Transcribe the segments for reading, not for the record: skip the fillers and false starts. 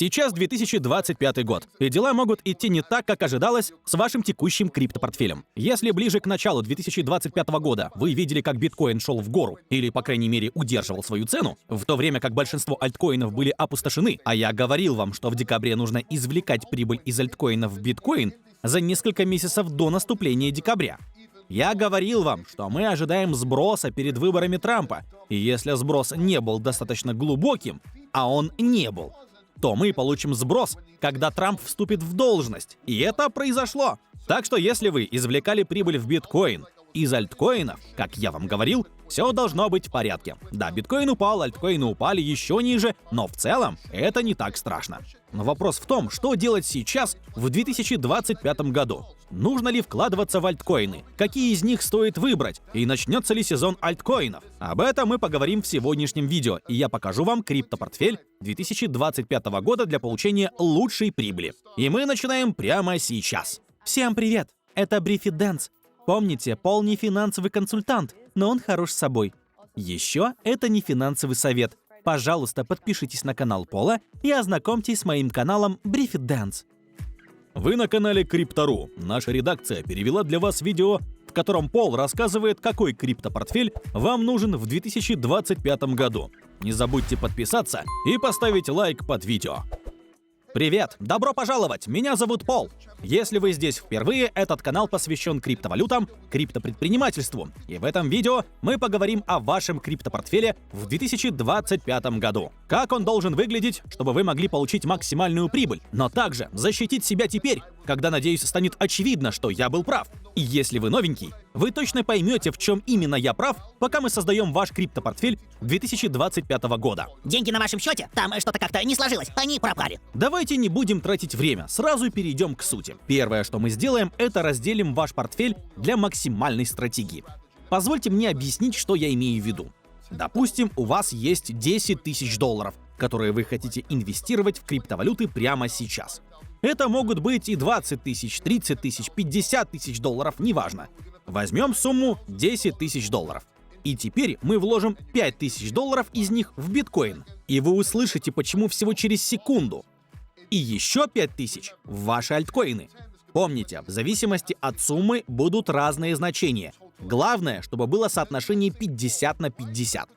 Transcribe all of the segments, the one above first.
Сейчас 2025 год, и дела могут идти не так, как ожидалось с вашим текущим криптопортфелем. Если ближе к началу 2025 года вы видели, как биткоин шел в гору, или, по крайней мере, удерживал свою цену, в то время как большинство альткоинов были опустошены, а я говорил вам, что в декабре нужно извлекать прибыль из альткоинов в биткоин за несколько месяцев до наступления декабря. Я говорил вам, что мы ожидаем сброса перед выборами Трампа, и если сброс не был достаточно глубоким, а он не был, то мы получим сброс, когда Трамп вступит в должность. И это произошло. Так что если вы извлекали прибыль в биткоин из альткоинов, как я вам говорил, все должно быть в порядке. Да, биткоин упал, альткоины упали еще ниже, но в целом это не так страшно. Но вопрос в том, что делать сейчас, в 2025 году. Нужно ли вкладываться в альткоины? Какие из них стоит выбрать? И начнется ли сезон альткоинов? Об этом мы поговорим в сегодняшнем видео, и я покажу вам криптопортфель 2025 года для получения лучшей прибыли. И мы начинаем прямо сейчас. Всем привет! Это Брифи Дэнс. Помните, Пол не финансовый консультант, но он хорош собой. Еще это не финансовый совет. Пожалуйста, подпишитесь на канал Пола и ознакомьтесь с моим каналом Брифи Дэнс. Вы на канале Крипто.ру. Наша редакция перевела для вас видео, в котором Пол рассказывает, какой криптопортфель вам нужен в 2025 году. Не забудьте подписаться и поставить лайк под видео. Привет! Добро пожаловать! Меня зовут Пол. Если вы здесь впервые, этот канал посвящен криптовалютам, криптопредпринимательству. И в этом видео мы поговорим о вашем криптопортфеле в 2025 году. Как он должен выглядеть, чтобы вы могли получить максимальную прибыль, но также защитить себя теперь, когда, надеюсь, станет очевидно, что я был прав. И если вы новенький, вы точно поймете, в чем именно я прав, пока мы создаем ваш криптопортфель 2025 года. Деньги на вашем счете? Там что-то как-то не сложилось, они пропали. Давайте не будем тратить время, сразу перейдем к сути. Первое, что мы сделаем, это разделим ваш портфель для максимальной стратегии. Позвольте мне объяснить, что я имею в виду. Допустим, у вас есть 10 тысяч долларов, которые вы хотите инвестировать в криптовалюты прямо сейчас. Это могут быть и 20 тысяч, 30 тысяч, 50 тысяч долларов, неважно. Возьмем сумму 10 тысяч долларов. И теперь мы вложим 5 тысяч долларов из них в биткоин. И вы услышите, почему всего через секунду. И еще 5 тысяч в ваши альткоины. Помните, в зависимости от суммы будут разные значения. Главное, чтобы было соотношение 50 на 50.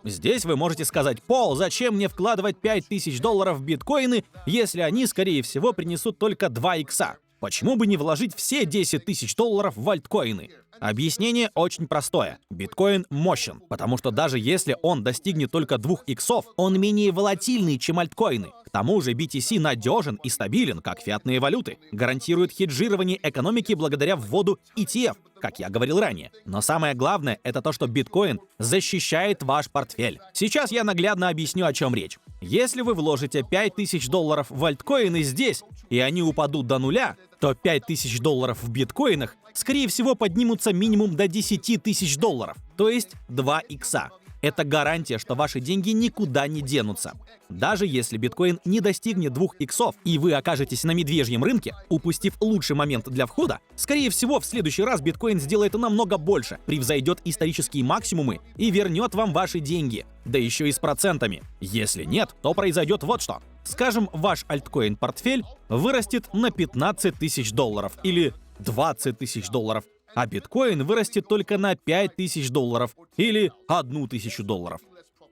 Здесь вы можете сказать: Пол, зачем мне вкладывать 5 тысяч долларов в биткоины, если они, скорее всего, принесут только 2 икса? Почему бы не вложить все 10 тысяч долларов в альткоины? Объяснение очень простое. Биткоин мощен, потому что даже если он достигнет только 2 иксов, он менее волатильный, чем альткоины. К тому же BTC надежен и стабилен, как фиатные валюты. Гарантирует хеджирование экономики благодаря вводу ETF, как я говорил ранее. Но самое главное — это то, что биткоин защищает ваш портфель. Сейчас я наглядно объясню, о чем речь. Если вы вложите 5 тысяч долларов в альткоины здесь, и они упадут до нуля, то 5 тысяч долларов в биткоинах, скорее всего, поднимутся минимум до 10 тысяч долларов, то есть 2 икса. Это гарантия, что ваши деньги никуда не денутся. Даже если биткоин не достигнет 2 иксов, и вы окажетесь на медвежьем рынке, упустив лучший момент для входа, скорее всего, в следующий раз биткоин сделает намного больше, превзойдет исторические максимумы и вернет вам ваши деньги. Да еще и с процентами. Если нет, то произойдет вот что. Скажем, ваш альткоин-портфель вырастет на 15 тысяч долларов или 20 тысяч долларов, а биткоин вырастет только на 5 тысяч долларов или 1 тысячу долларов.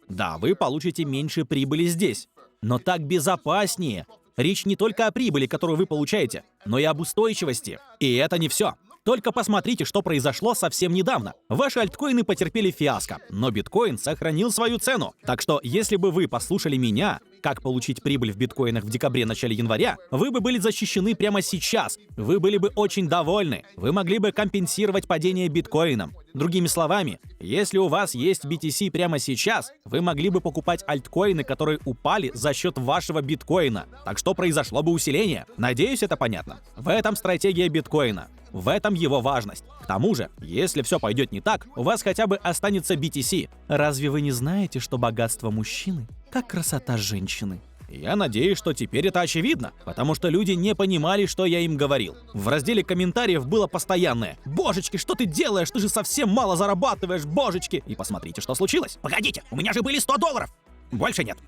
Да, вы получите меньше прибыли здесь, но так безопаснее. Речь не только о прибыли, которую вы получаете, но и об устойчивости. И это не все. Только посмотрите, что произошло совсем недавно. Ваши альткоины потерпели фиаско, но биткоин сохранил свою цену. Так что, если бы вы послушали меня, как получить прибыль в биткоинах в декабре-начале января, вы бы были защищены прямо сейчас. Вы были бы очень довольны. Вы могли бы компенсировать падение биткоином. Другими словами, если у вас есть BTC прямо сейчас, вы могли бы покупать альткоины, которые упали за счет вашего биткоина. Так что произошло бы усиление. Надеюсь, это понятно. В этом стратегия биткоина. В этом его важность. К тому же, если все пойдет не так, у вас хотя бы останется BTC. Разве вы не знаете, что богатство мужчины как красота женщины? Я надеюсь, что теперь это очевидно, потому что люди не понимали, что я им говорил. В разделе комментариев было постоянное: «Божечки, что ты делаешь? Ты же совсем мало зарабатываешь, божечки!» И посмотрите, что случилось. Погодите, у меня же были 100 долларов. Больше нет.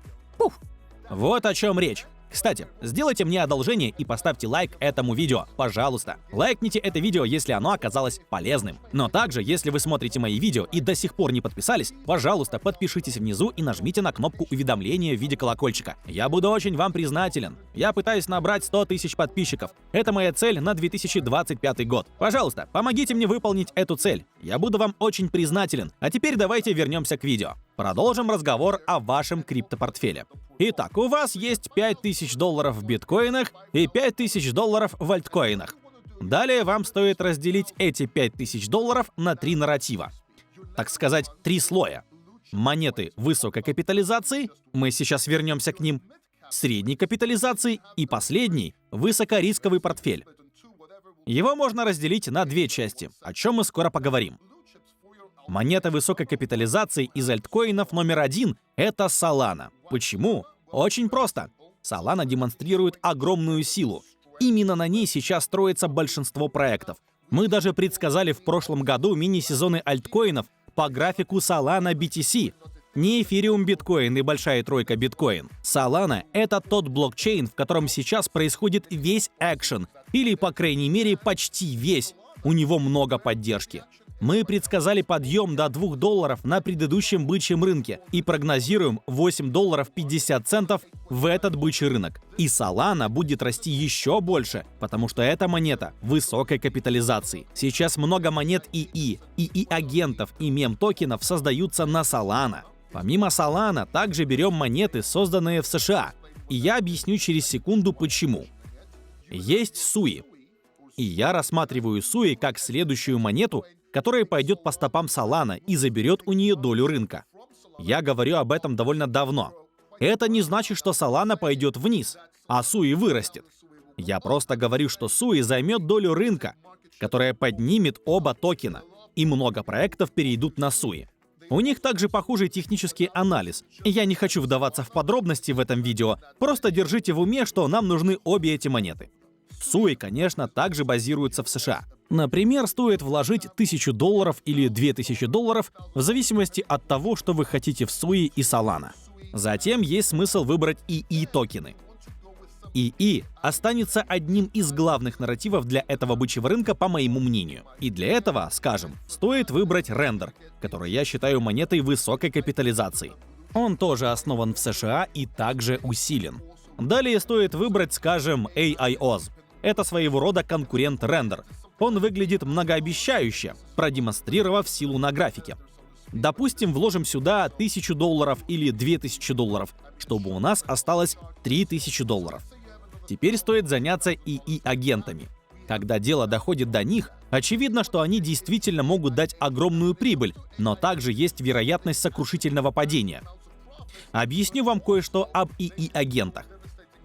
Вот о чем речь. Кстати, сделайте мне одолжение и поставьте лайк этому видео, пожалуйста. Лайкните это видео, если оно оказалось полезным. Но также, если вы смотрите мои видео и до сих пор не подписались, пожалуйста, подпишитесь внизу и нажмите на кнопку уведомления в виде колокольчика. Я буду очень вам признателен. Я пытаюсь набрать 100 тысяч подписчиков. Это моя цель на 2025 год. Пожалуйста, помогите мне выполнить эту цель. Я буду вам очень признателен. А теперь давайте вернемся к видео. Продолжим разговор о вашем криптопортфеле. Итак, у вас есть $5000 в биткоинах и $5000 в альткоинах. Далее вам стоит разделить эти $5000 на 3 нарратива. Так сказать, 3 слоя. Монеты высокой капитализации, мы сейчас вернемся к ним, средней капитализации и последний – высокорисковый портфель. Его можно разделить на 2 части, о чем мы скоро поговорим. Монета высокой капитализации из альткоинов номер 1 – это Solana. Почему? Очень просто. Solana демонстрирует огромную силу. Именно на ней сейчас строится большинство проектов. Мы даже предсказали в прошлом году мини-сезоны альткоинов по графику Solana BTC. Не Ethereum Bitcoin и большая тройка биткоин. Solana — это тот блокчейн, в котором сейчас происходит весь экшен, или, по крайней мере, почти весь. У него много поддержки. Мы предсказали подъем до $2 на предыдущем бычьем рынке и прогнозируем $8.50 в этот бычий рынок. И Solana будет расти еще больше, потому что эта монета высокой капитализации. Сейчас много монет ИИ агентов и мем-токенов создаются на Solana. Помимо Solana, также берем монеты, созданные в США. И я объясню через секунду почему. Есть SUI. И я рассматриваю SUI как следующую монету, которая пойдет по стопам Solana и заберет у нее долю рынка. Я говорю об этом довольно давно. Это не значит, что Solana пойдет вниз, а SUI вырастет. Я просто говорю, что SUI займет долю рынка, которая поднимет оба токена, и много проектов перейдут на SUI. У них также похожий технический анализ. Я не хочу вдаваться в подробности в этом видео, просто держите в уме, что нам нужны обе эти монеты. SUI, конечно, также базируется в США. Например, стоит вложить $1000 или $2000 в зависимости от того, что вы хотите в SUI и Solana. Затем есть смысл выбрать ИИ-токены. ИИ останется одним из главных нарративов для этого бычьего рынка, по моему мнению. И для этого, скажем, стоит выбрать Render, который я считаю монетой высокой капитализации. Он тоже основан в США и также усилен. Далее стоит выбрать, скажем, AIOZ. Это своего рода конкурент Render. Он выглядит многообещающе, продемонстрировав силу на графике. Допустим, вложим сюда $1000 или $2000, чтобы у нас осталось $3000. Теперь стоит заняться ИИ-агентами. Когда дело доходит до них, очевидно, что они действительно могут дать огромную прибыль, но также есть вероятность сокрушительного падения. Объясню вам кое-что об ИИ-агентах.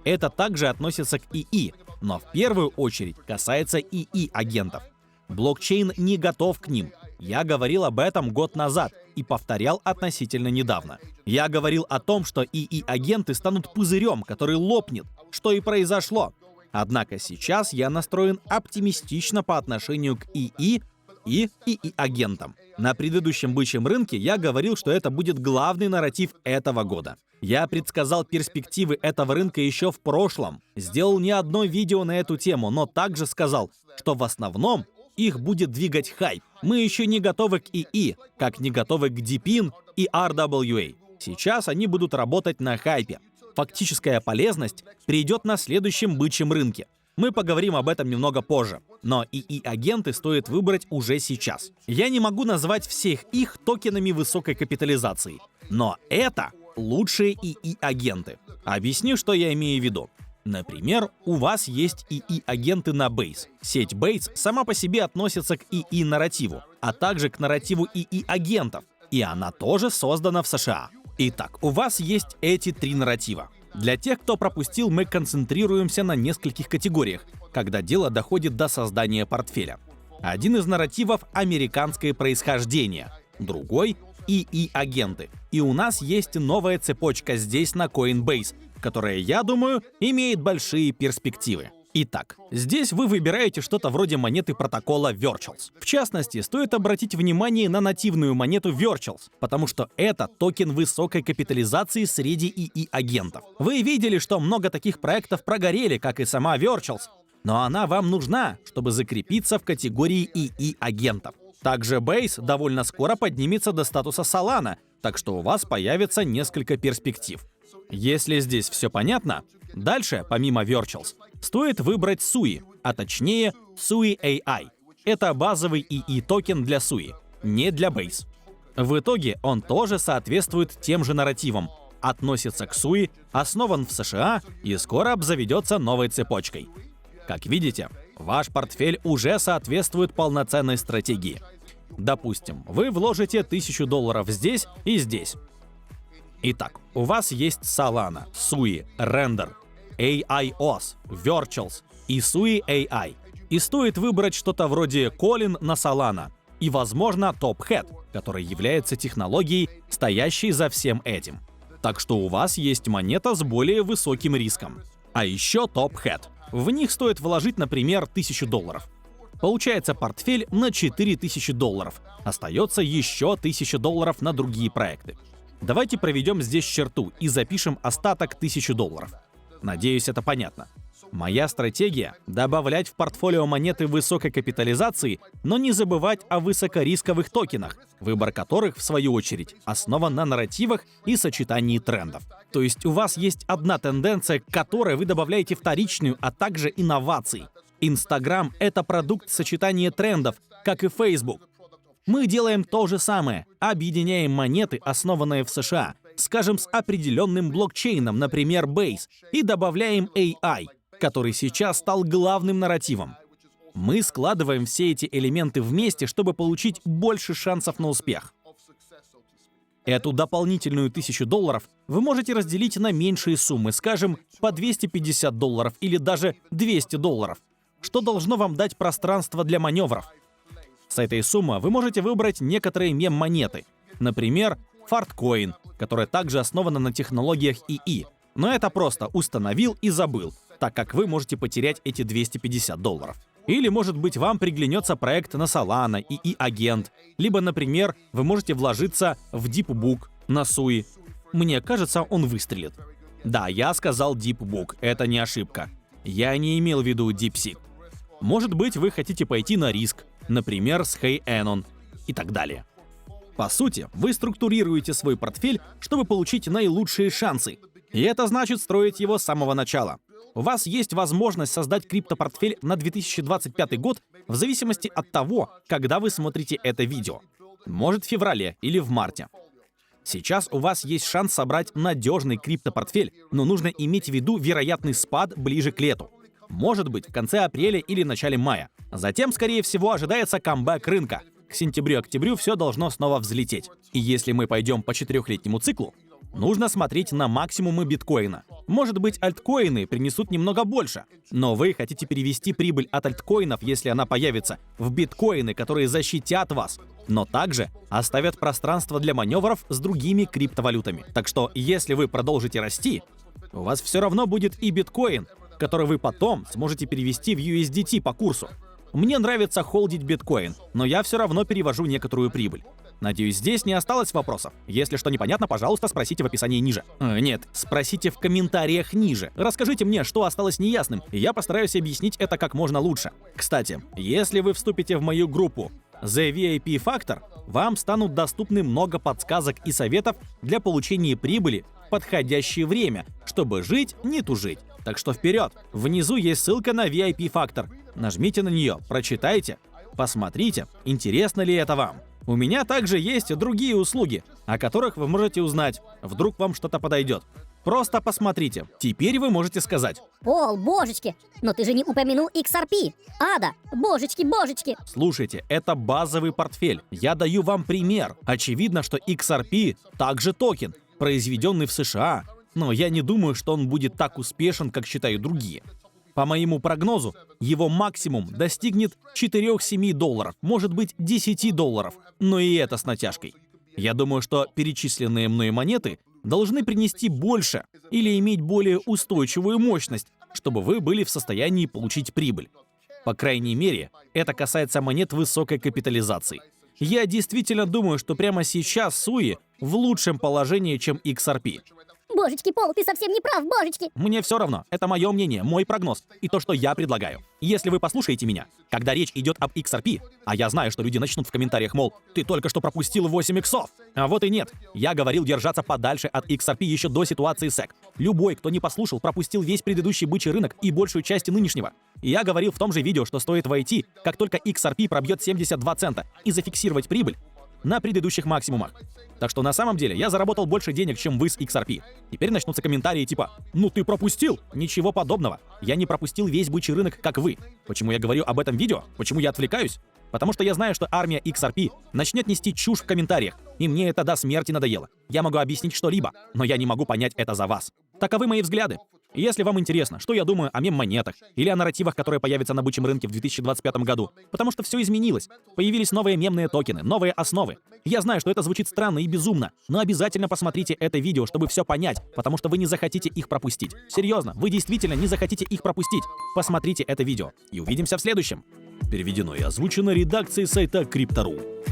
Это также относится к ИИ, но в первую очередь касается ИИ-агентов. Блокчейн не готов к ним. Я говорил об этом год назад и повторял относительно недавно. Я говорил о том, что ИИ-агенты станут пузырем, который лопнет, что и произошло. Однако сейчас я настроен оптимистично по отношению к ИИ и ИИ-агентам. На предыдущем бычьем рынке я говорил, что это будет главный нарратив этого года. Я предсказал перспективы этого рынка еще в прошлом, сделал не одно видео на эту тему, но также сказал, что в основном их будет двигать хайп. Мы еще не готовы к ИИ, как не готовы к DePIN и RWA. Сейчас они будут работать на хайпе. Фактическая полезность придет на следующем бычьем рынке. Мы поговорим об этом немного позже, но ИИ-агенты стоит выбрать уже сейчас. Я не могу назвать всех их токенами высокой капитализации, но это лучшие ИИ-агенты. Объясню, что я имею в виду. Например, у вас есть ИИ-агенты на Base. Сеть Base сама по себе относится к ИИ-нарративу, а также к нарративу ИИ-агентов, и она тоже создана в США. Итак, у вас есть эти 3 нарратива. Для тех, кто пропустил, мы концентрируемся на нескольких категориях, когда дело доходит до создания портфеля. Один из нарративов — американское происхождение, другой — ИИ-агенты. И у нас есть новая цепочка здесь на Coinbase, которая, я думаю, имеет большие перспективы. Итак, здесь вы выбираете что-то вроде монеты протокола Virtuals. В частности, стоит обратить внимание на нативную монету Virtuals, потому что это токен высокой капитализации среди ИИ-агентов. Вы видели, что много таких проектов прогорели, как и сама Virtuals, но она вам нужна, чтобы закрепиться в категории ИИ-агентов. Также Base довольно скоро поднимется до статуса Solana, так что у вас появится несколько перспектив. Если здесь все понятно, дальше, помимо Virtuals, стоит выбрать SUI, а точнее SUI AI. Это базовый ИИ-токен для SUI, не для Base. В итоге он тоже соответствует тем же нарративам, относится к SUI, основан в США и скоро обзаведется новой цепочкой. Как видите, ваш портфель уже соответствует полноценной стратегии. Допустим, вы вложите $1000 здесь и здесь. Итак, у вас есть Solana, SUI, Render, AIOS, Virtuals и SUI AI. И стоит выбрать что-то вроде Colin на Solana и, возможно, Top-Hat, который является технологией, стоящей за всем этим. Так что у вас есть монета с более высоким риском. А еще Top-Hat. В них стоит вложить, например, $1000. Получается портфель на $4000. Остается еще $1000 на другие проекты. Давайте проведем здесь черту и запишем остаток $1000. Надеюсь, это понятно. Моя стратегия — добавлять в портфолио монеты высокой капитализации, но не забывать о высокорисковых токенах, выбор которых, в свою очередь, основан на нарративах и сочетании трендов. То есть у вас есть одна тенденция, к которой вы добавляете вторичную, а также инновации. Инстаграм — это продукт сочетания трендов, как и Facebook. Мы делаем то же самое, объединяем монеты, основанные в США, скажем, с определенным блокчейном, например, Base, и добавляем AI, который сейчас стал главным нарративом. Мы складываем все эти элементы вместе, чтобы получить больше шансов на успех. Эту дополнительную $1000 вы можете разделить на меньшие суммы, скажем, по $250 или даже $200, что должно вам дать пространство для маневров. С этой суммы вы можете выбрать некоторые мем-монеты, например, Fartcoin, которая также основана на технологиях ИИ, но это просто установил и забыл, так как вы можете потерять эти $250. Или, может быть, вам приглянется проект на Solana, ИИ-агент, либо, например, вы можете вложиться в DeepBook на SUI. Мне кажется, он выстрелит. Да, я сказал DeepBook, это не ошибка. Я не имел в виду DeepSeek. Может быть, вы хотите пойти на риск, например, с HeyEnon и так далее. По сути, вы структурируете свой портфель, чтобы получить наилучшие шансы. И это значит строить его с самого начала. У вас есть возможность создать криптопортфель на 2025 год в зависимости от того, когда вы смотрите это видео. Может, в феврале или в марте. Сейчас у вас есть шанс собрать надежный криптопортфель, но нужно иметь в виду вероятный спад ближе к лету. Может быть, в конце апреля или начале мая. Затем, скорее всего, ожидается камбэк рынка. К сентябрю-октябрю все должно снова взлететь. И если мы пойдем по 4-летнему циклу, нужно смотреть на максимумы биткоина. Может быть, альткоины принесут немного больше, но вы хотите перевести прибыль от альткоинов, если она появится, в биткоины, которые защитят вас, но также оставят пространство для маневров с другими криптовалютами. Так что, если вы продолжите расти, у вас все равно будет и биткоин, который вы потом сможете перевести в USDT по курсу. Мне нравится холдить биткоин, но я все равно перевожу некоторую прибыль. Надеюсь, здесь не осталось вопросов. Если что непонятно, пожалуйста, спросите в описании ниже. Нет, спросите в комментариях ниже. Расскажите мне, что осталось неясным, и я постараюсь объяснить это как можно лучше. Кстати, если вы вступите в мою группу The VIP Factor, вам станут доступны много подсказок и советов для получения прибыли в подходящее время, чтобы жить, не тужить. Так что вперед! Внизу есть ссылка на VIP Factor. Нажмите на нее, прочитайте, посмотрите, интересно ли это вам. У меня также есть другие услуги, о которых вы можете узнать. Вдруг вам что-то подойдет. Просто посмотрите. Теперь вы можете сказать: Пол, божечки, но ты же не упомянул XRP. Ада, божечки. слушайте, это базовый портфель. Я даю вам пример. Очевидно, что XRP также токен, произведенный в США, но я не думаю, что он будет так успешен, как считают другие. По моему прогнозу, его максимум достигнет $4-7, может быть $10, но и это с натяжкой. Я думаю, что перечисленные мной монеты должны принести больше или иметь более устойчивую мощность, чтобы вы были в состоянии получить прибыль. По крайней мере, это касается монет высокой капитализации. Я действительно думаю, что прямо сейчас Суи в лучшем положении, чем XRP. Божечки, Пол, ты совсем не прав, божечки. Мне все равно, это мое мнение, мой прогноз и то, что я предлагаю. Если вы послушаете меня, когда речь идет об XRP, а я знаю, что люди начнут в комментариях, мол, ты только что пропустил 8 иксов. А вот и нет. Я говорил держаться подальше от XRP еще до ситуации SEC. Любой, кто не послушал, пропустил весь предыдущий бычий рынок и большую часть нынешнего. И я говорил в том же видео, что стоит войти, как только XRP пробьет 72 цента, и зафиксировать прибыль на предыдущих максимумах. Так что на самом деле я заработал больше денег, чем вы с XRP. Теперь начнутся комментарии типа «Ну ты пропустил!» Ничего подобного. Я не пропустил весь бычий рынок, как вы. Почему я говорю об этом видео? Почему я отвлекаюсь? Потому что я знаю, что армия XRP начнет нести чушь в комментариях, и мне это до смерти надоело. Я могу объяснить что-либо, но я не могу понять это за вас. Таковы мои взгляды. И если вам интересно, что я думаю о мем-монетах или о нарративах, которые появятся на бычьем рынке в 2025 году, потому что все изменилось. Появились новые мемные токены, новые основы. Я знаю, что это звучит странно и безумно, но обязательно посмотрите это видео, чтобы все понять, потому что вы не захотите их пропустить. Серьезно, вы действительно не захотите их пропустить. Посмотрите это видео и увидимся в следующем. Переведено и озвучено редакцией сайта Crypto.ru.